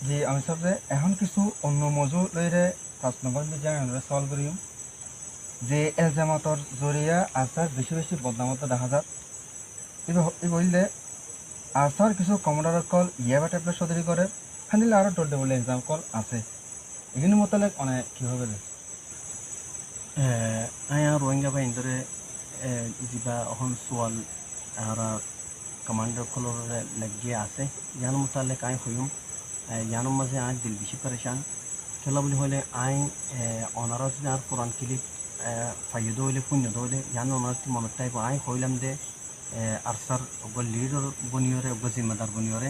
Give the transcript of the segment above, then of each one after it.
যে আমি সব যে এখন কিছু অন্য মজু লইরে 5 নম্বর বিজায় আমরা সলভ করিম যে এলজামাতর জরিয়া আসার বেশি বেশি বদনামত দেখা যায় এই বললে আসার কিছু কমোডার কল ইয়াবা ট্যাবলেট সদরি করে হানিলে আরও ডল ডবল এক্সাম কল আছে এগুলি মোতালেক অনেক কী হবে আয়া রোহিঙ্গা বা ইন্দরে যিবা অহন সোয়াল আর কমান্ডার কলরে লাগিয়ে আছে ইয়ান মোতালেক আই হইম ইয়ানোর মাঝে আই দিল বেশি পরেশান খেলা বলি হলে আই অনারা যদি আর কোরআন কিলিপ ফাইদ হইলে পুণ্য হইলে ইয়ান অনার মনত টাইপ আই হইলাম দে আর স্যার ওগো লিডার বনিয়রে ওগো জিম্মেদার বনিয়রে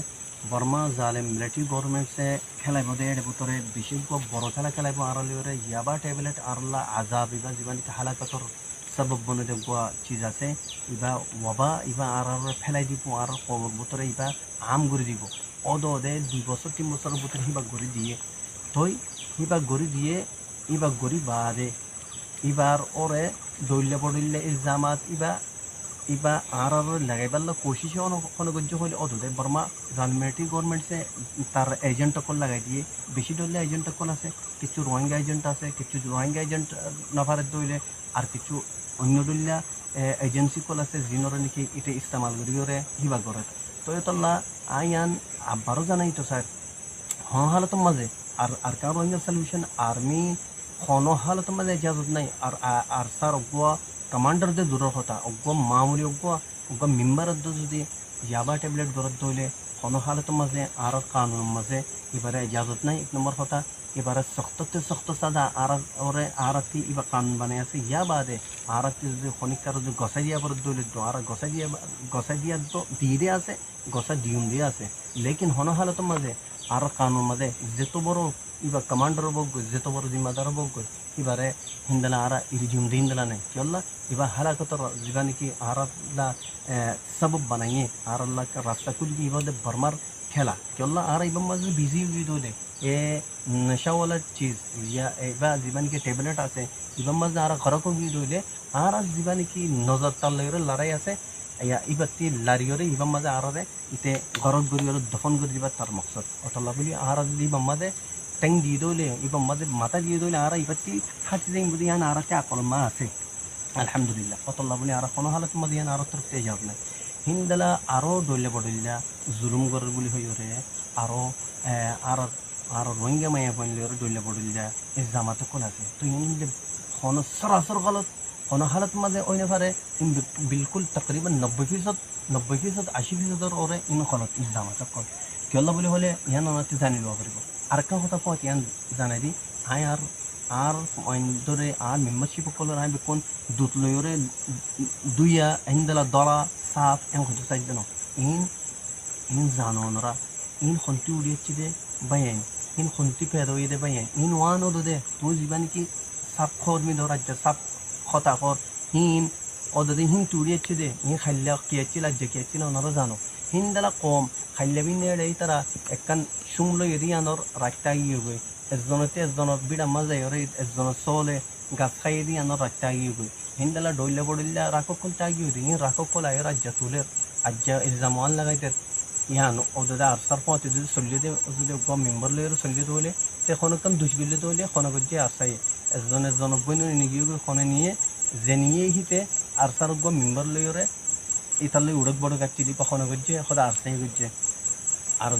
বর্মা জালেম মিলিটারি গভর্নমেন্ট সে খেলাইব দে এর ভিতরে বেশি বড় খেলা খেলাইব আর লিওরে ইয়াবা ট্যাবলেট আরলা আজাব ইবা জীবন হালাকতর সবব বনে দে গোয়া চিজ আছে ইবা ওয়াবা ইবা আর ফেলাই দিব আর কবর ভিতরে ইবা আম করে দিব অদ দে 2 বছর 3 বছরের ভিতরে হিবা গড়ি দিয়ে থই হিবা গড়ি দিয়ে ইবা গড়ি বাদে ইবার ওরে দৈল্য পড়িল্লে জামাত ইবা আর লাগাইবার কোশিশ অনগজ্য হইলে অদুদে বর্মা জালমেটি গভর্নমেন্ট সে তার এজেন্ট কল লাগাই দিয়ে বেশি ধরলে এজেন্ট কল আছে কিছু রোহিঙ্গা এজেন্ট আছে কিছু রোহিঙ্গা এজেন্ট নাফারে দইলে আর কিছু অন্য দলিয়া এজেন্সি কল আছে যিনরে নাকি এটা ইস্তেমাল করিওরে হিবা করে তো এতলা আইয়ান আবারও জানাই তো স্যার হালাতর মাঝে আর কার রোহিঙ্গা সলিউশন আর্মি হালাতর মাঝে ইজাজত নাই আর স্যার অগুয়া কমান্ডার দে দূরের কথা অগুয়া মামুলি অগুয়া মেম্বার যদি ইয়াবা ট্যাবলেট দরদ হইলে হালাতর মাঝে আর কানুনের মাঝে এবারে ইজাজত নাই 1 নম্বর কথা এবারে সখ্ত সাদা আর কি এবার কানুন বানাই আছে ইয়া বাদে আর যদি খনিকার যদি গসাই দিয়া পর দইলে আর গসাই দিয়া তো দিয়ে আছে গসা ডিউম দিয়ে আছে লেকিন হালাতর মাঝে আর কানুন মাঝে যেত বড় ইবা কমান্ডার বক যেত বড় জিম্মাদার বক এবারে হিন্দালা আর ইরিজুম হিন্দালা নেই কেল্লা এবার হালাকতর যেবা নাকি আরল্লা সবব বানাইয়ে আর আল্লাহ রাস্তা খুলবি এবার বর্মার খেলা কেল্লা আর এবার মাঝে বিজি উজি দোলে এ নেশাওয়ালা চিজ ইয়া এবার যেবা নাকি ট্যাবলেট আছে এবার মাঝে আর ঘরক দইলে আর যেবা নাকি নজর তার লড়াই আছে ইবাতি লারিয়রে ইবাম মাঝে আরে ইতে ঘরত গরিয়রে দফন করে দিবা তার মকসদ অতলা বলি আর যদি ইবাম মাঝে ট্যাং দিয়ে দইলে ইবাম মাঝে মাথা দিয়ে দইলে আর ইবাতি হাতি দেন বুঝি ইয়ান আর আকল মা আছে আলহামদুলিল্লাহ অতলা বলি আর কোনো হালত মাঝে ইয়ান আর তরফতে যাব না হিন্দালা আরও দইলে বড়িল্লা জুলুম গরের বলি হইরে আরও আর আর রোহিঙ্গা মায়া বললে দইলে বড়িল্লা এই জামাতে কোন আছে তো ইন সরাসর গলত হালত মাঝে ওই নেফারে বিলকুল তকরিবান 90% 80% ওরে ইন খলত ইজামাত কল কেলা বলে হলে ইয়ান অনাতে জানি লওয়া পারিব আর একটা কথা কয় ইয়ান জানাই দি আই আর ধরে আর মেম্বারশিপ কলর আই কোন দুত লয়রে দুইয়া এন্ডলা দলা সাফ এম হতে চাইছে না ইন জানোনরা ইন খন্তি উড়িয়েছি দে বাইন ইন খন্তি পেদ হইয়ে দে বাইন ইন ওয়ান ওদে দে তুই জীবানি কি সাপ খর্মি ধরাজ্য সাপ কথা কর হিন অদে হিন তুড়িয়েছে দে হিন খাইলা কিয়েছি লাজ্জা কিয়েছি না ওনারা জানো হিন দালা কম খাইলা বিনে এই তারা একখান সুমলো এরিয়ানোর রাখতে গিয়ে গই এজনের বিড়া মাঝে ওরে এজনের চলে গাছ খাইয়ে দিয়ে আনোর রাখতে গিয়ে গই হিন দালা ডইলে পড়িল্লা রাখক কল তাগিয়ে দিই হিন রাখক কল আয় রাজ্যা তুলের আজ্জা ইজামান লাগাইতে ইয়ান ওদের আর সার পথে যদি চলিয়ে দে যদি গম মেম্বার লইয়ের চলিয়ে হলে তখন একদম দুষ গিলে হলে খনগজ্জে আসাই এজন বইন নিয়ে খনে নিয়ে যে নিয়ে হিতে আর সার গম মেম্বার লইয়রে ইতালে উড়ক বড় গাছি দি খনগজ্জে সদা আসাই গজ্জে আর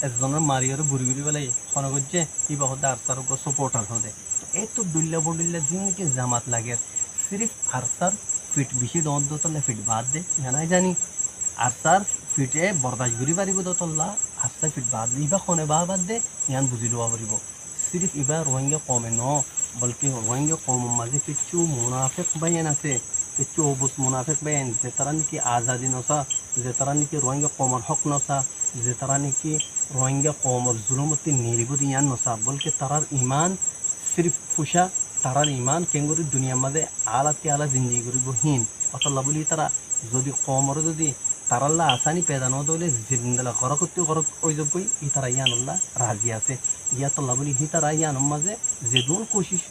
এজনের মারিয়রে বুড়ি বুড়ি বেলাই খনগজ্জে ইবা সদা আর সার সাপোর্টার হদে এই তো দুল্লা বডিল্লা জিনকে জামাত লাগে সিরিফ আর সার ফিট বেশি দন্ত তলে ফিট বাদ দে জানাই জানি আর তার ফিটে বরদাস্ত করি পারিব দতল্লা আস্তা ফিট বাদ ইবা খনে বাদ দে ইয়ান বুঝি লওয়া পারিব সিরিফ ইবা রোহিঙ্গা কমে ন বলকি রোহিঙ্গা কম মাঝে কিছু মুনাফিক বায়ান আছে কিছু অবুজ মুনাফিক বায়ান যে তারা নাকি আজাদি নসা যে তারা নাকি রোহিঙ্গা কমর হক নসা যে তারা নাকি রোহিঙ্গা কমর জুলুমতি নিরিবুদ ইয়ান নসা বলকি তারার ইমান সিরিফ ফুসা তারার ইমান কেঙ্গুরি দুনিয়ার মাঝে আলাতে আলা জিন্দি করিব হীন অতল্লা বলি তারা যদি কমর যদি তারাল্লা আসানি পেদা নদলে জিন্দালা করকত্তি করক ওই যাবই ই তারা ইয়ানুল্লাহ রাজি আছে ইয়াতল্লা বলি হি তারা ইয়ানুর মাঝে যে দূর কোশিশ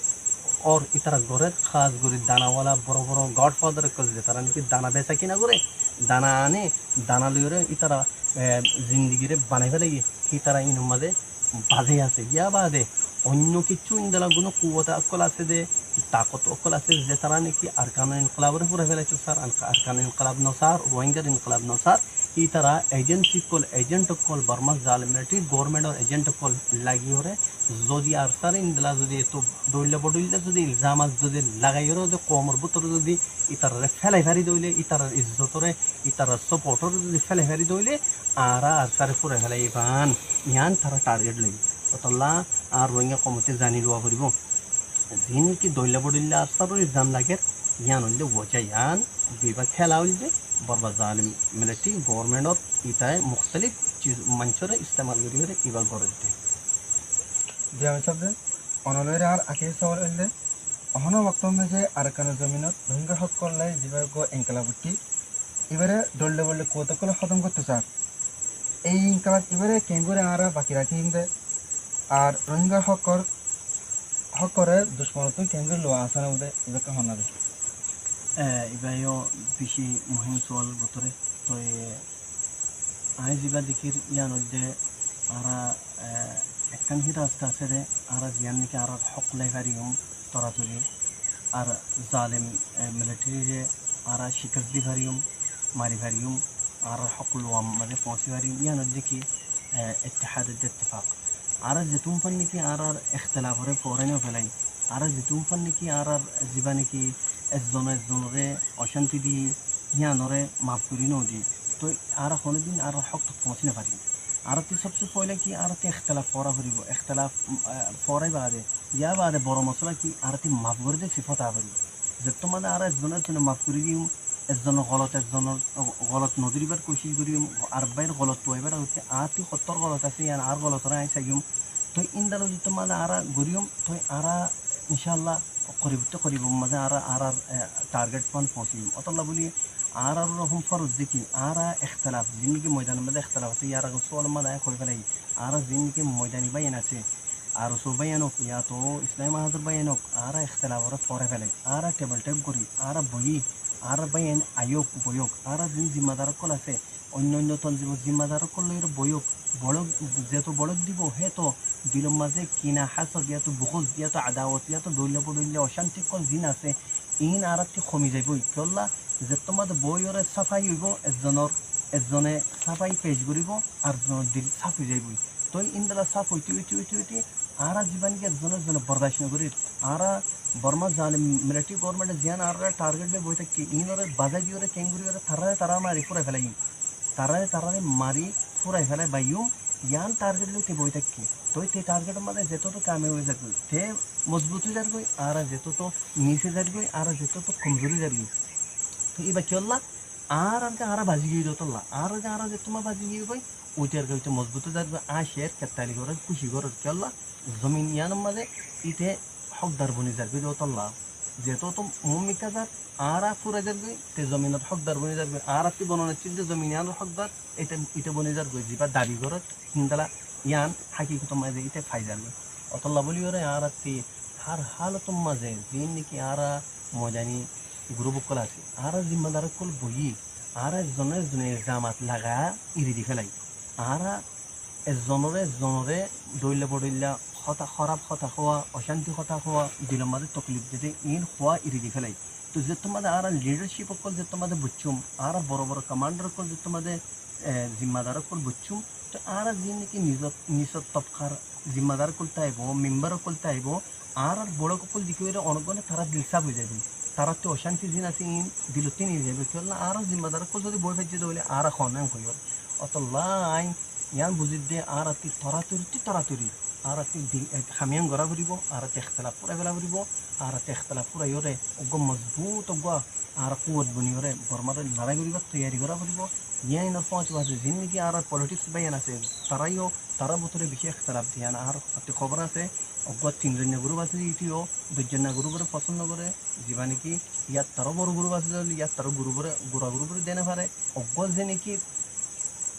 ওর ইতারা ঘরের খাস গরি দানাওয়ালা বড় বড় গডফাদার কল যে তারা নাকি দানা বেচা কিনা করে দানা আনে দানা লইরে ইতারা জিন্দিগিরে বানাই ফেলে ইতারা ইনুর মাঝে বাজে আছে ইয়া বাদে অন্য কিছু ইন্দালা কোনো কুয়াতে অকল আছে যে তাকত অকল আছে যে তারা নাকি আরকান ইনকলাবের পুরে ফেলেছে স্যার আরকান ইনকলাব নসার রোহিঙ্গার ইনকলাব নসার ই তারা agency call agent call Burma জালিমিলিটি গভর্নমেন্টর এজেন্ট কল লাগিয়ে যদি আর স্যার ইন্দালা যদি এত দৌড়লে বডইলে যদি ইলজামাত যদি লাগাইও যদি কমর ভিতরে যদি ইতারে ফেলাই ফারি দইলে ইতার ইজ্জতরে ইতার সাপোর্টর যদি ফেলাই ফারি দইলে আর স্যার পুরে ফেলাই ইবান ইয়ান তারা টার্গেট লই অতলা আর রোহিঙ্গা কমতে জানি লোয়া করিব যিনি কি দইলে বডইলে আর স্যার ইলজাম লাগে ইয়ান হইলে ওজা ইয়ান বিবা খেলা হইলে বরবা জালিম মিলিটারি গভর্নমেন্টর ইতায় মুখতলিফ চিজ মঞ্চরে ইস্তেমাল করিয়ে ইবা করে দিতে আমি শব্দ অনলয়রে আর আখি সওয়াল হইলে অহনো বক্তব্য যে আরকান জমিনত রোহিঙ্গা হক করলে যেভাবে গো এনকালাবুটি এবারে দললে বললে কতগুলো খতম করতে চান এই ইনকালাব এবারে কেঙ্গুরে আরা বাকি রাখি হিন্দে আর রোহিঙ্গা হক করে দুশ্মনত কেঙ্গুর লোয়া আসানের মধ্যে এবারকে হনাবে ইবাইও বেশি মহিম সোয়াল বতরে তো আই যিবা দেখির ইয়ান হইলে আরা একখান হি রাস্তা আছে রে আরা জিয়ান নাকি আর হক লেখারিম তরাতরি আর জালেম মিলিটারি যে আরা শিকস দি ভারিম মারি ভারিম আর হক লোয়াম মানে পৌঁছি ভারিম ইয়ান হইলে কি ইত্তেহাদ ইত্তেফাক আর যেতুম ফান নাকি আর ইখতিলাফরে ফরেনও ফেলাই আর যেতুম ফান নাকি আর যিবা নাকি একজনরে অশান্তি দি হিয়ানরে মাফ করি নদী তো আর কোনোদিন আর হক তো পৌঁছি না পারি আর সবচেয়ে পয়লা কি আর ইখতিলাফ করা করিব ইখতিলাফ ফরাই বাদে ইয়া বাদে বড় মশলা কি আর মাফ করে দিয়ে সিফত আবরি যে তোমাদের আর একজনের জন্য মাফ করে দিম একজনের গলত নদীবার কোশিশ করিম আর বাইর গলত তো এবার হচ্ছে আর তুই সত্তর গলত আছে ইয়ান আর গলতরা আই চাইম তো ইন্দার যদি তোমাদের আর গরিম তো আর ইনশাল্লাহ করিব মানে আর টার্গেট পান পৌঁছিম অতলা বলি আর রকম ফরজ দেখি আর ইখতিলাফ জিন্দিগি ময়দানের মধ্যে ইখতিলাফ আছে ইয়ার আগে সোয়াল মাদা কই ফেলাই আর জিন্দিগি ময়দানি বাইন আছে আর সো বাইনক ইয়া তো ইসলাম মাহাদুর বাইনক আর ইখতিলাফ ওরা ফরে ফেলাই আর টেবল টেপ করি আর বই আর বাইন আয়োগ বয়ক আর যিনি জিম্মাদার কল আছে অন্য তঞ্জিব জিম্মাদার কল বয়ক বড় যেহেতু বড় দিব হে তো দিলম মাঝে কিনা হাসদ ইয়াতো বুকুজ ইয়াতো আদাওয়াত ইয়াতো দৈল্য পড়লে অশান্তি কল দিন আছে ইন আর কমি যাইবই কেলা যে তোমাদের বইরে সাফাই হইব একজনে সাফাই পেশ করিব আর দিল সাফ হয়ে যাইবই তো ইন্দালা সাফ হইতে আর জীবানকে একজনের বরদাস্ত করি আর বর্মা জালিম মিলিটারি গভর্নমেন্টের জিয়ান আর টার্গেট দিয়ে বই থাকি ইনরে বাজা দিয়ে কেঙ্গুরি তারা মারি ফুরাই ফেলাই তারারে মারি ফুরাই ফেলাই বাইম ইয়ান টার্গেট লইতে বই থাকি তো তে টার্গেটের মধ্যে যেত তো কামে হয়ে যাবে তে মজবুত হয়ে যাবে আর যেত তো নিচে যাবে আর যেত তো কমজোরি যাবে তো এবার কি হল্লা আর বাজি গিয়ে দোতল্লা আর যে তোমার বাজি গিয়ে গই ওইটার ওইটা মজবুত হয়ে যাবে শের কেতালি করে খুশি করে কি হল্লা জমিন ইয়ানোর মাঝে ইতে হকদার বনি যাবে দোতল্লা যেহেতু তো মুমিকা যার আর ফুরা যাবে তে জমিনত হকদার বনি যাবে আর কি বনানোর চিন্তা জমিন ইয়ানোর হকদার এটা বনি যাবে যিবা দাবি করে হিন্দালা ইয়ান হাকিকত মাঝে ইতে ফাই যাবে অতল্লা বলি ওরে আর হার হালত মাঝে যে নাকি আর মজানি গ্রুপ কল আছে আর জিম্মাদার কল বই আর একজনের জামাত লাগা ইরি দি ফেলাই আর একজনরে দৈল্য বডইল্লা খারাপ কথা হওয়া অশান্তি কথা হওয়া দিলের মাঝে তকলিফ দিতে ইন হওয়া ইরি দি ফেলাই তো যে তোমাদের আর লিডারশিপ কল যে তোমাদের বুঝছুম আর বড় কমান্ডার কল যে তোমাদের জিম্মাদার কল বুঝছুম তো আর যে নাকি নিজ তবকার জিম্মাদার কলতে আইব মেম্বার কলতে আইব আর বড় কল দিকে অনেকগুলো তারা দিলসাব হয়ে যাবে তারা তো অশান্তি দিন আছে ইন দিলতে নিয়ে যাবে কেন আর জিম্মাদার কল যদি বই ফেলছে তাহলে আর খনাং হইব অতলাই ইয়ান বুঝি দে আর তরাতরি আর খামিয়াং গড়া ফুরিব আর ইখতিলাফ পুরা ফেলা ফুরিব আর ইখতিলাফ পুরা ইরে মজবুত আর কুয়ত বনি ওরে বর্মার লড়াই করিব তৈয়ারি করা ফুরিব ইয়ান পৌঁছ আছে যিন নাকি আর পলিটিক্স বাইন আছে তারা বতরে বেশি ইখতিলাফ দিয়ান আর খবর আছে তিনজনীয়া গ্রুপ আছে ইটিও দুজনীয়া গ্রুপরে পছন্দ করে যিবা নাকি ইয়াত তারও বড় গ্রুপ আছে ইয়াত তারও গ্রুপরে দেনে পারে যে নাকি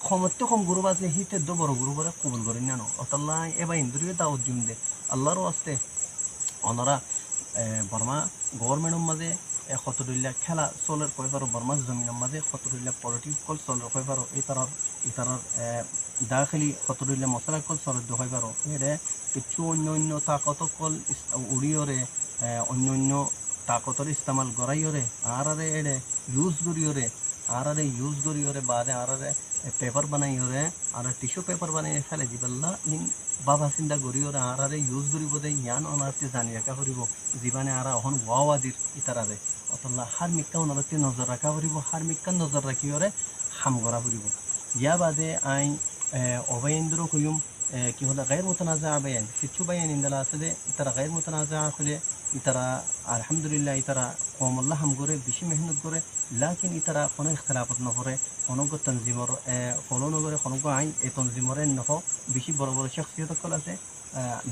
ক্ষমত্ব কম গ্রুপ আছে হিতে বড় গ্রুপরে কবুল করে নেন অতল্লা এবার ইন্দুরিও দাওয়াত দিম দে আল্লাহরও আসতে ওনারা বর্মা গভর্নমেন্টের মাঝে কতদুল্লা খেলা চলের কই পারো বর্মার জমিনের মাঝে কতদুল্লা পলিটিক্স কল চলের কই পারো এই তারার দাখিলি কতদুল্লা মশলা কল চলের দোকাই পারো এরে কিছু অন্য অন্য তাকত কল উড়িয়রে অন্য অন্য তাকতর ইস্তেমাল গড়াইয়রে আর এড়ে ইউজ করিয়রে ইউজ করিয়রে বাদে পেপার বানাইয়রে আর টিস্যু পেপার বানাই ফেলে দিবেল্লা ইন বাবা চিন্তা করিয়রে ইউজ করিব দে ইয়ান অনারতে জানি রাখা করিব জীবনে অহন ওয়াওয়াদির ইতারারে অতলা হার মিক্কা অনারতে নজর রাখা করিব হার মিক্কা নজর রাখিয়রে হাম করা করিব ইয়া বাদে আইন অবয়েন্দ্র কইম কি হলো غير متنازع بيان কিছু বায়ান ইন্দালা আছে যে ইতারা غير متنازع হলে ইতারা আলহামদুলিল্লাহ ইতারা কমল্লাহ হাম করে বেশি মেহনত করে লাকিন ইতারা কোনো ইখতিলাফত নকরে কোনো তনজিমর ফলো নকরে কোনো আইন এই তনজিমরে নহ বেশি বড় বড় শখসিয়ত কল আছে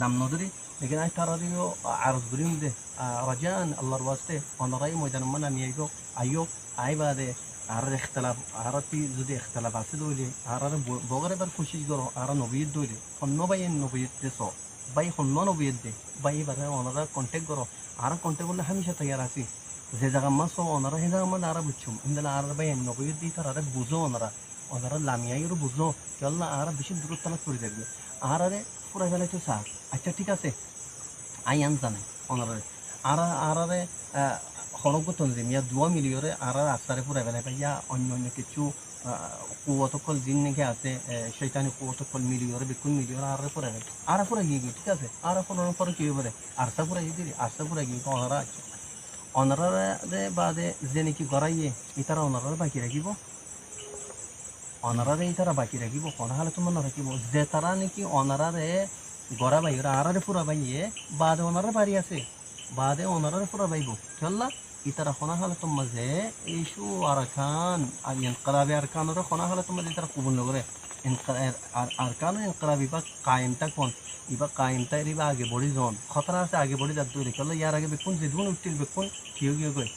নাম নদরি লেকিন আই তারারিও আরজ করিম দে রাজান আল্লাহর ওয়াস্তে অনরাই ময়দান মানা নিয়ে আইও আই বাদে আর ইখতিলাফ আরতি যদি ইখতিলাফ আছে দইলে আর বগরে বার কোশিশ করো আর নবীত দইলে অন্য বাইন নবীত দেশ বাই অন্য নবীত দে বাই বারে ওনারা কন্ট্যাক্ট করো আর কন্ট্যাক্ট করলে হামেশা তৈয়ার আছি যে জায়গা মাস ওনারা সেই জায়গা মানে আর বুঝছুম ইন্দালা আর বাইন নবীত দি তার বুঝো ওনারা লামিয়াইরও বুঝো কেল্লা আর বেশি দূরত্ব না করে দেখবে আর পুরা গেলে তো স্যার আচ্ছা ঠিক আছে আই আন জানে ওনারা আর খনক তঞ্জিম ইয়া দুয়া মিলিয়রে আর আস্তারে পুরা বেলা ইয়া অন্য অন্য কিছু কুয়তকল জিন নাকি আছে শৈতানি কুয়তকল মিলিয়রে বিকুন মিলিয়রে আর পুরা গিয়ে ঠিক আছে আর পরে কি হবে আরসা পুরা গিয়ে দিলি আরসা পুরা গিয়ে অনারা আছে অনারারে বাদে যে নাকি গড়াইয়ে ইতারা অনারারে বাকি রাখিব অনারারে ইতারা বাকি রাখিব কোন হালে তোমার না রাখিব যে তারা নাকি অনারারে গড়া বাইরে আরারে পুরা বাইয়ে বাদে অনারা বাড়ি আছে বাদে অনারারে পুরা বাইব চল্লা ইতারা খনা হালে তোমা যে ইস্যু আরকান আর ইনকলাবি আরকানরে খনা হালে তোমা ইতারা কবুল নগরে আরকান ইনকলাবি বা কায়েমটা কোন ইবা কায়েমটা রিবা আগে বড়ি জন খতরা আছে আগে বড়ি যাত দইলে চল্লা ইয়ার আগে বেকুন যে দুন উঠিল বেকুন কিও গিয়ে গই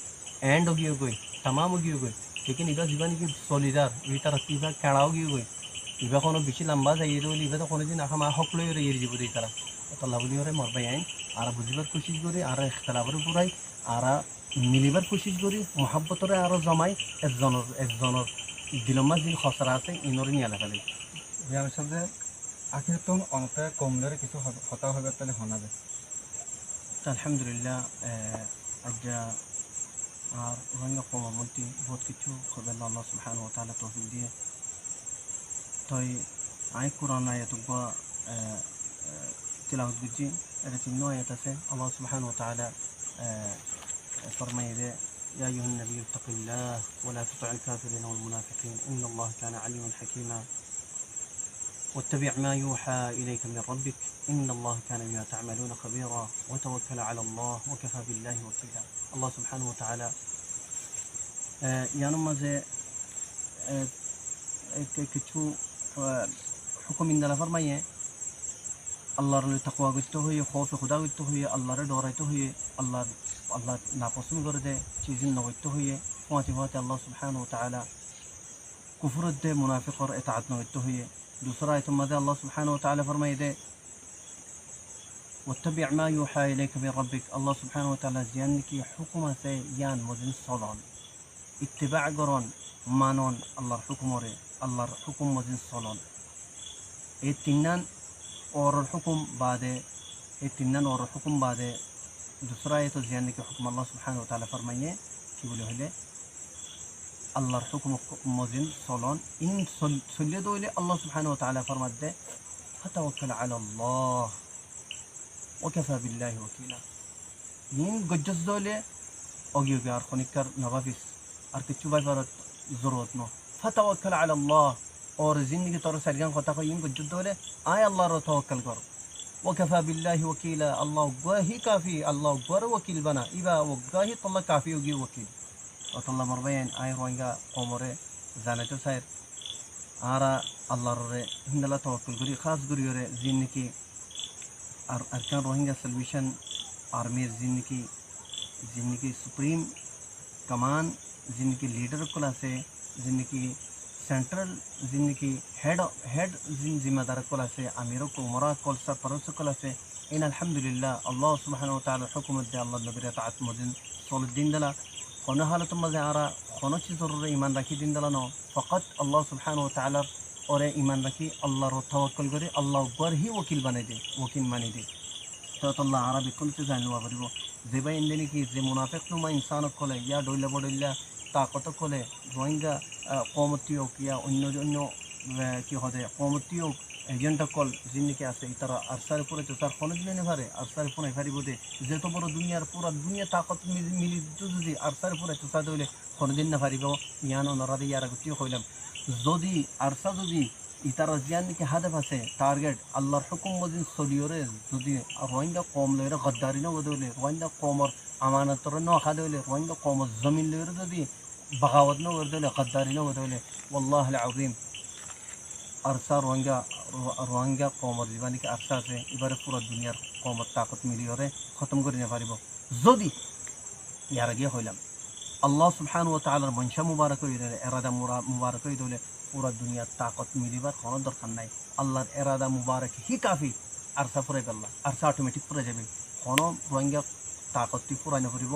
এন্ড গিয়ে গই तमाम গিয়ে গই लेकिन इबा जीवन की सॉलिडार इतारा इबा केड़ाओ गई गई इबा कोनो बेसि लम्बा जाइए तो इबा तो कोनो दिन आखा मा हक लई रे जीव रे इतारा तो लावली रे मरबाय आइन आरा बुझिबार कोशिश करी आरा इख्तिलाफर पुराई आरा मिलिबार कोशिश करी मोहब्बत रे आरा जमाई একজনের দিলমা যে খসরা আছে ইনরে নিয়া লাগালে ইয়ার সাথে আখির তো অনতে কমলে কিছু হতা হবে তাহলে হনা যায় আলহামদুলিল্লাহ আজ্জা আর রঙা কমার মধ্যে বহুত কিছু খবর আল্লাহ সুবহানাহু ওয়া তাআলা তৌফিক দিয়ে তাই আই কোরআন আয়াত বা তিলাওয়াত করছি এটা তিন আয়াত আছে আল্লাহ সুবহানাহু ওয়া তাআলা ফরমায় যে يا أيها النبي اتق الله ولا تطع الكافرين والمنافقين إن الله كان عليما حكيما واتبع ما يوحى إليك من ربك إن الله كان بما تعملون خبيرا وتوكل على الله وكفى بالله وكيلا الله سبحانه وتعالى يعني ماذا কিছু হুকুম ইন্দালা ফরমাইয়ে আল্লাহর তাকওয়া করতে হয়ে খৌফ খুদা করতে হয়ে আল্লাহরে ডরাইতে হয়ে আল্লাহ নাপসন্দ করে দে চিজ নগত্য হয়ে ফাতে আল্লাহ সুবহানাহু ওয়া তাআলা কুফরত দে মুনাফিকর ইতাআত নগত্য হয়ে दूसरा आयत में अल्लाह सुब्हानहु व तआला फरमाए दे वत्तबि मा युहा इलैक मिन रब्बिक अल्लाह सुब्हानहु व तआला जियान की हुक्म से यान मुजिन सलन इत्तिबा करन मानन अल्लाहर हुक्म मुजिन सलन ए तीनन और हुक्म बादे दूसरा आयत जियान की हुक्म अल्लाह सुब्हानहु व तआला फरमाए कि बोले हले আল্লাহর হুকুম মজিন চলন ইন চলিয়ে দইলে আল্লাহ সুবহানাহু ওয়া তাআলা ফরমাত দে ফাতাওয়াক্কাল আলাল্লাহ ওয়া কাফা বিল্লাহি ওয়াকিলা ইন গজ্জস দইলে অগিয়ে আর খনিকার নবাবিস আর কিছু বাইবার জরুরত ন ফাতাওয়াক্কাল আলাল্লাহ और जिंदगी तोर सरगन কথা কই ইন গজ্জস দইলে আয় আল্লাহর তাওয়াক্কাল কর ওয়া কাফা বিল্লাহি ওয়াকিলা আল্লাহ ওয়াহি কাফি আল্লাহ গর ওয়াকিল বানা ইবা ওয়াহি তাল্লাহ কাফি ওগি ওয়াকিল অতল্লা মরবাইন আই রোহিঙ্গা কোমরে জানাইতো সাইর আরা আল্লাহর রে হিন্দালা তাওয়াক্কুল করি খাস করি রে জিন্নকি আর আরকান রোহিঙ্গা সলিউশন আর্মির জিন্নকি সুপ্রিম কমান जिनकी लीडर को से जिनकी सेंट्रल जिनकी हेड जिम्मेदार को से अमीरों को उमरा को परस को से ইন আলহামদুলিল্লাহ আল্লাহ সুবহানাহু ওয়া তাআলার হুকুমত দিয়ে আল্লাহ নবীর তাআত মদিন সলিদ দিন দিলা কোন হালত মাঝে আরা কোন চিজর ইমান রাখি দিন দিলা ন ফকত আল্লাহ সুবহানাহু ওয়া তাআলার ওরে ইমান রাখি আল্লাহর তাওয়াক্কুল করে আল্লাহ উপর হি ওকিল বানাই দে ওকিল মানি দে আল্লাহ আরবি কোনতে জানিবা পারিব যে ভাই এনে কি যে মুনাফিক নুমা ইনসানক কলে ইয়া ডইলা বডইলা তাকত কলে রোহিঙ্গা কমতিও কিয়া অন্য অন্য কি হদে কমতিও এজেন্ট কল যিনিকে আছে তারা আরসার উপরে তো তার কোনো দিনে পারে আরসার উপরে পারিব দে যেত বড় দুনিয়ার পুরা দুনিয়া তাকত মিলি যদি আরসার উপরে তো সাদ হইলে কোনদিন না পারিব ইয়ান অনরাদি ইয়ার গতিও কইলাম যদি আরসা যদি ইতারা জিয়ানিকে হাদেফ আছে টার্গেট আল্লাহর হুকুম মজিন সলিয়রে যদি রোহিঙ্গা কম লইরে গদ্দারি ন বদলে রোহিঙ্গা কমর আমানতর ন খাদে হইলে রোহিঙ্গা কমর জমিন লইরে যদি বগাওয়াত ন বদলে গদ্দারি ন বদলে ওয়াল্লাহি আযীম আরসা রোহিঙ্গা কমর জীবানিকে আরসা আছে এবারে পুরো দুনিয়ার কমর তাকত মিলিয়রে খতম করে নিয়ে পারিব যদি ইয়ার আগে হইলাম আল্লাহ সুবহানাহু ওয়া তাআলার মনশা মুবারক হইলে এরাদা মুবারক হইলে পুরা দুনিয়ার তাকত মিলিবার কোনো দরকার নাই আল্লাহর এরাদা মুবারক হি কাফি আরসা ফুরাই পাল্লা আরসা অটোমেটিক ফুরাই যাবে কোনো রোহিঙ্গা তাকতটি ফুরাই নকরিব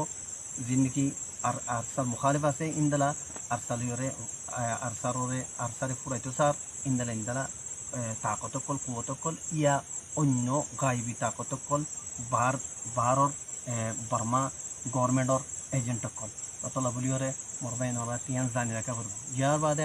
যিনি আর আরসার মুখালিফ আছে ইন্দালা আরসালিয়রে আরসারে ফুরাইতো সার ইন্দালা তাকতকল কুয়তকল ইয়া অন্য গাইবি তাকতকল বারর বার্মা গভর্নমেন্টর এজেন্টকল অতলা বলিওরে মরবাইন ওরা তিয়ান জানি রাখা পারবো ইয়ার বাদে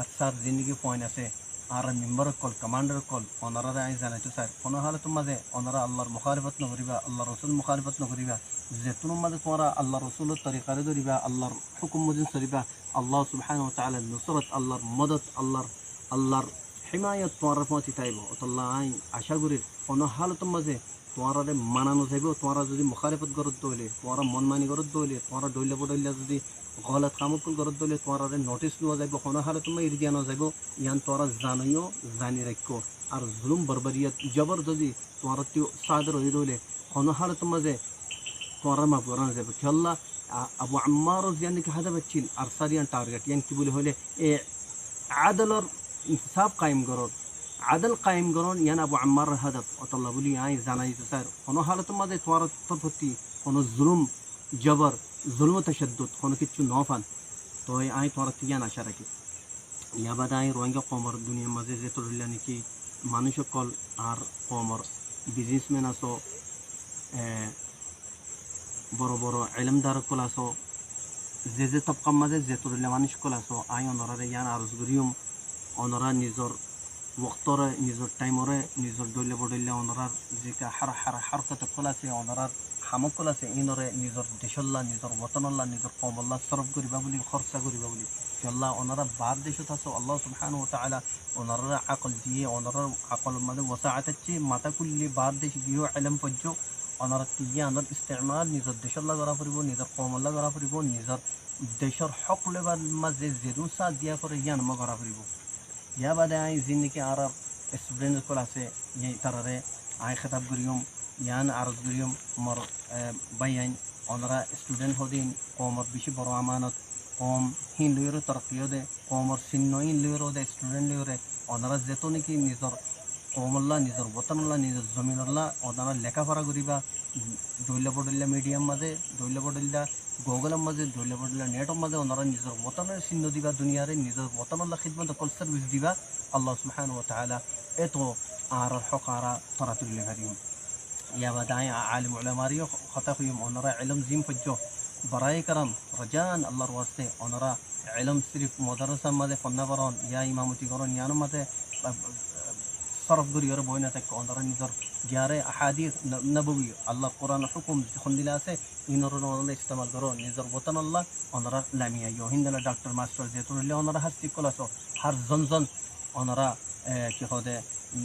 আচ্ছার জিন্দগি পয়েন্ট আছে আর মেম্বার কল কমান্ডার কল ওনারা আই জানাইতো স্যার কোনো হালত মাঝে ওনারা আল্লাহর মুখালিফত নকরিবা আল্লাহ রসুল মুখালিফত নকরিবা যেতুন মাঝে তোমরা আল্লাহ রসুলের তরিকারে ধরিবা আল্লাহর হুকুম মজিন চলিবা আল্লাহ সুবহানাহু ওয়া তাআলার নুসরত আল্লাহর মদত আল্লাহর হিমায়ত তোমার পৌঁছে তাইব অতল্লাহ আই আশা করি কোনো হালত মাঝে তোমারা মানানো যাইব তোমরা যদি মুখালিফত গরত দইলে তোমরা মনমানি গরত দইলে তোমরা ডইলা বডইলা যদি গলত কামকুল গরত দইলে তোমরা নোটিস লওয়া যাইব কোনো হালত তুমি ইরজিয়া না যাইব ইয়ান তোমরা জানিও জানি রাখো আর জুলুম বরবরিয়ত জবর যদি তোমরা সাদর হই রইলে কোনো হালত মাঝে তোমরা মাফ করা যাইব খেলা আবু আম্মার জিয়ানি কি হাদা বাচ্চিল আর সারিয়ান টার্গেট ইয়ান কি বলে হইলে এ আদলর ইনসাফ কায়েম গরত আদল কায়েম করুন ইয়ান আবু আম্মার হাদফ অতল্লা বলি আই জানাই তো স্যার কোনো হালতের মাঝে তোমার প্রতি কোনো জুলুম জবর জুলম তশদ্দুদ কোনো কিছু নফান তো আই তোমার তিয়ান আশা রাখি ইয়া বাদে আই রোহিঙ্গা কমর দুনিয়ার মাঝে যে তোরলা নাকি মানুষ কল আর কমর বিজনেসম্যান আসো বড় বড় এলমদার কল আসো যে তবকার মাঝে যে তোরলা মানুষ কল আসো আই অনরারে ইয়ান আরজ করিম অনরা নিজর ওক্তরে নিজের টাইমরে নিজের ডইলে বডইলে অনরার যে হারকত কল আছে অনরার হামক কল আছে ইনরে নিজের দেশল্লা নিজের বতনল্লা নিজের কমল্লা সরফ করিবা বলি খরচা করিবা বলি আল্লাহ ওনারা বার দেশত আছে আল্লাহ সুবহানাহু ওয়া তাআলা ওনারা আকল দিয়ে ওনারা আকল মানে ওসাআত আছে মাথা কুল্লি বার দেশ দিয়ে ইলম পজ্জ ওনারা তিয়া আনর ইস্তেমাল নিজের দেশল্লা করা পড়িব নিজের কমল্লা করা পড়িব নিজের দেশের হক লেবার মাঝে জেরুসা দিয়া করে ইয়ান মা করা পড়িব ইয়া বাদে আই জিন্দিকে আর স্টুডেন্ট কল আছে তারারে আই খেতাব করিম ইয়ান আরজ করিম মোর বাই আইন ওনারা স্টুডেন্ট হদিন কমর বেশি বড় আমানত কম হিন লইরে তরকিও দে কমর চিহ্ন ইন লইরে দে স্টুডেন্ট লইরে ওনারা যেত নাকি নিজের কমল্লা নিজের বতনল্লা নিজের জমিনল্লা ওনারা লেখাপড়া করিবা ডইলা বডইলা মিডিয়াম মাঝে ডইলা বডইলা গুগলের মাঝে ডইলা বডইলা নেটের মাঝে ওনারা নিজের বতনের চিহ্ন দিবা দুনিয়ারে নিজের বতনল্লা খিদমত কল সার্ভিস দিবা আল্লাহ সুবহানাহু ওয়া তাআলা এতো আর হক আর তরাতুল লেখারিম ইয়া বাদাই আলিম উলামারিও কথা কইম ওনারা ইলম জিম ফজ্জো বরাই করম রজান আল্লাহর ওয়াস্তে ওনারা ইলম সিরিফ মাদ্রাসা মাঝে ফন্না করন ইয়া ইমামতি করন ইয়ান মাঝে সরফ গরিয়র বইনা থাকে ওনারা নিজের জ্ঞারে আহাদিস নববী আল্লাহ কোরআন হুকুম খন্দিলা আছে ইনর ওনারা ইস্তেমাল করো নিজের বতন আল্লাহ ওনারা লামিয়া ইয়ো হিন্দলা ডাক্তার মাস্টার যেহেতু ওনারা হাস্তি কলাসো হার জন ওনারা কি হদে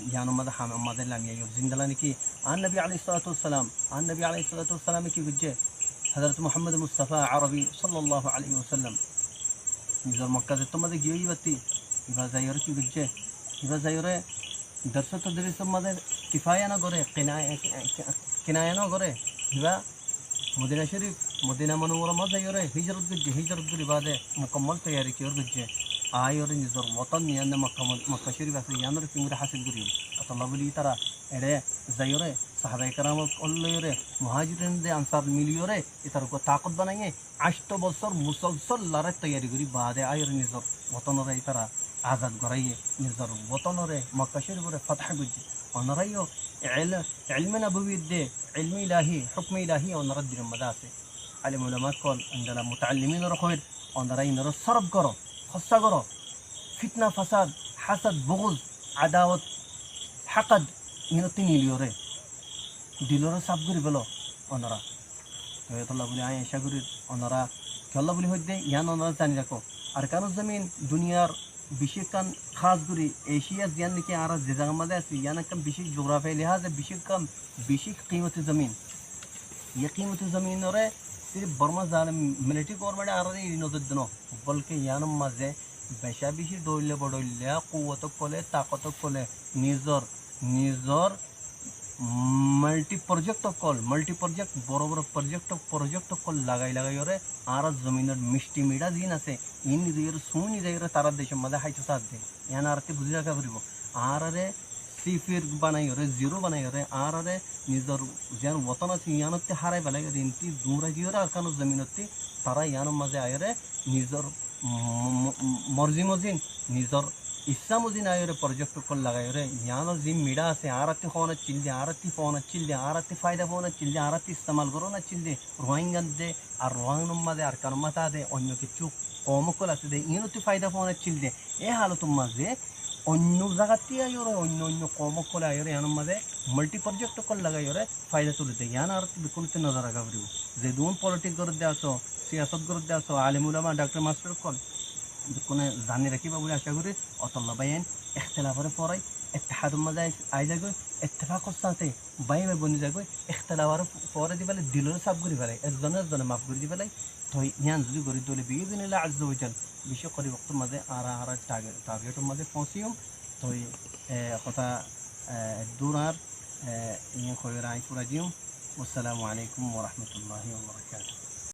ইয়ান আমাদের লামিয়া ইয়ো জিন্দালা নাকি আন নবী আলাইহিস সালাতু ওয়াসসালাম কি বুঝে হযরত মুহাম্মদ মুস্তাফা আরবি সাল্লাল্লাহু আলাইহি ওয়াসাল্লাম নিজের মক্কা যে তোমাদের গিয়ে ইবাতি ইবা যাইরে কি বুঝে ইবা যাইরে দর্শক তদরিস মাঝে কিফায়া না করে কিনায়া না করে ইবা মদিনা শরীফ মদিনা মনোমরা মাঝে ইরে হিজরত করি বাদে মুকম্মল তৈয়ারি কি ওর বুঝে আয় ওর নিজের ওতন নিয়ান মক্কা শরীফ আছে ইয়ানোর কিংরা হাসিল করি আল্লাহ বলি তারা এড়ে যাইরে সাহাবায়ে কেরাম কল্লয়রে মুহাজিরিন দে আনসার মিলিয়রে এটার কো তাকত বানাইয়ে 8 বছর মুসলসল লারে তৈয়ারি করি বাদে আইরে নিজর ওতনরে ইতারা আজাদ করাইয়ে নিজর ওতনরে মক্কা শরীফরে ফাতহ করছে অনরাইও ইলম নববী দে ইলম ইলাহি হুকম ইলাহি অনরাদ দিন মদা আছে আলিম উলামা কল আন্দালা মুতাআল্লিমিন রখয়ের অনরাই নর সরব করো খসা করো ফিতনা ফাসাদ হাসাদ বুগজ আদাওয়াত হাকাদ ইনতি নিলিয়রে দিলরে সাফ করি বলো অনরা তয়তল্লাহ বলে আয় এসা করি অনরা খেলা বলি হইতে ইয়ান অনরা জানি রাখো আর কারো জমিন দুনিয়ার বিশেষ কান খাস করি এশিয়া জিয়ান নাকি আর যে জায়গা মধ্যে আছে ইয়ান একটা বিশেষ জিওগ্রাফি লিহাজে বিশেষ কিমতি জমিন ये कीमती ज़मीन और सिर्फ बर्मा जाल मिलिट्री गवर्नमेंट आ रही है नजर दिनो बल्कि यानम मजे बेशा बिशी डोइले बडोइले कुवत कोले ताकत कोले निजर निजर মাল্টি প্রজেক্ট বড় বড় প্রজেক্ট কল লাগাই ওরে আর জমিনের মিষ্টি মিঠা দিন আছে ইন নিজের শুনি যাইরে তারা দেশের মধ্যে হাইতে সাথ দে ইয়ান আর বুঝি রাখা করিব আর আরে সিফির বানাই ওরে জিরো বানাই ওরে আর আরে নিজের যেন ওতন আছে ইয়ানতে হারাই বেলাই ইনতি দূরা গিয়ে আর কানো জমিনতে তারা ইয়ানোর মাঝে আয়রে নিজের মর্জি মজিন নিজের ইচ্ছা মজিন আয়রে প্রজেক্ট কল লাগাই রে ইয়ানোর যে মিডা আছে আরতি ফোন চিল্লে আরতি ফোন চিল্লে আরতি ফায়দা ফোন চিল্লে আরতি ইস্তেমাল করো না চিল্লে রোহিঙ্গান দে আর রোহিঙ্গার মাঝে আর কারো মাথা দে অন্য কিছু কমকল আছে দে ইনতি ফায়দা ফোন চিল্লে এ হালতের মাঝে অন্য জায়গাতে আয়রে অন্য কমকল আয়রে ইয়ানোর মাঝে মাল্টি প্রজেক্ট কল লাগাই রে ফায়দা তুলে দে ইয়ান আর বিকুলতে নজর রাখা করিব যে দুন পলিটিক্স করে দে আসো সিয়াসত করে দে আসো আলিম উলামা ডাক্তার মাস্টার কল কোনো জানি রাখিবা বলে আশা করি অতল্লা বাইন ইখতিলাফের পরে ইত্তেহাদুল মাঝে আই যাগো ইত্তেফাকর সাথে বাই বাই বনি যাগো ইখতিলাফের পরে দিবালে দিলরে সাফ করি ফেলাই একজনের মাফ করে দিবালাই তো ইয়ান যদি করি দলে বিইজনিল্লাহ আজ্জা ওয়াজাল বিশেষ করে ওয়াক্তের মাঝে আর টার্গেটের মাঝে পৌঁছিম তো কথা দূর আর ইয়ে খয়রা আই পুরা দিম আসসালামু আলাইকুম ওয়া রাহমাতুল্লাহি ওয়া বারাকাতুহু